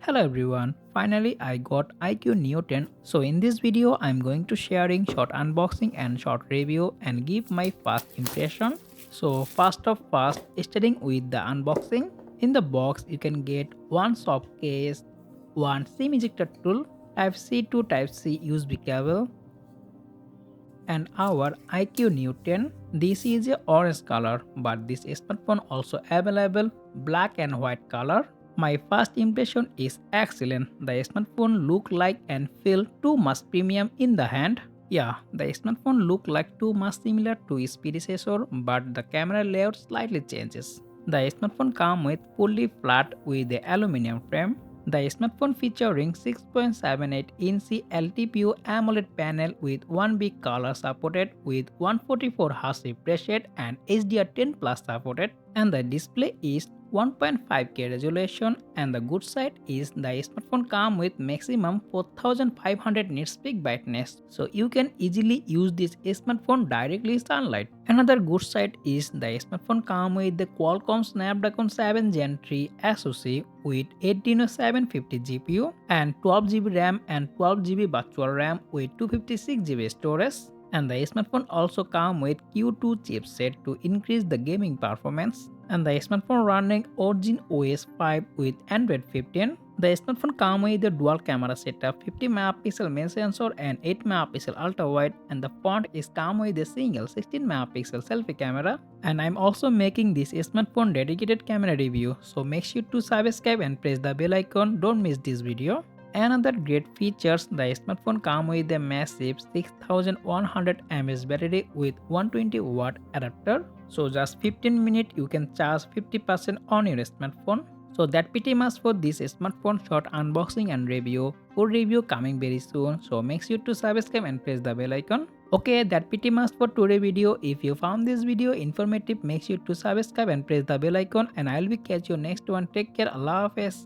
Hello everyone, finally I got iQOO Neo 10. So in this video I'm going to sharing short unboxing and short review and give my first impression. So first of first, starting with the unboxing. In the box you can get one soft case, one SIM ejector tool, Type C to Type C USB cable, and our iQOO Neo 10. This is a orange color, but this smartphone also available black and white color. My first impression is excellent. The smartphone look like and feel too much premium in the hand. Yeah, the smartphone look like too much similar to its predecessor, but the camera layout slightly changes. The smartphone comes with fully flat with the aluminum frame. The smartphone featuring 6.78-inch LTPO AMOLED panel with 1 big color supported with 144 Hz refresh rate and HDR10 Plus supported, and the display is 1.5K resolution, and the good side is the smartphone comes with maximum 4500 nits peak brightness, so you can easily use this smartphone directly in sunlight. Another good side is the smartphone comes with the Qualcomm Snapdragon 7 Gen 3 SoC with 18750 GPU and 12GB RAM and 12GB virtual RAM with 256GB storage. And the smartphone also comes with Q2 chipset to increase the gaming performance. And the smartphone running Origin OS 5 with Android 15. The smartphone comes with a dual camera setup, 50 megapixel main sensor and 8 megapixel ultra wide, and the front is come with a single 16 megapixel selfie camera. And I'm also making this smartphone dedicated camera review, so make sure to subscribe and press the bell icon. Don't miss this video. Another great features, the smartphone comes with a massive 6100 mAh battery with 120 watt adapter. So just 15 minutes you can charge 50% on your smartphone. So that pretty much for this smartphone short unboxing and review. Full review coming very soon. So make sure to subscribe and press the bell icon. Okay, that pretty much for today video. If you found this video informative, make sure to subscribe and press the bell icon, and I will be catch you next one. Take care. Allah Hafiz.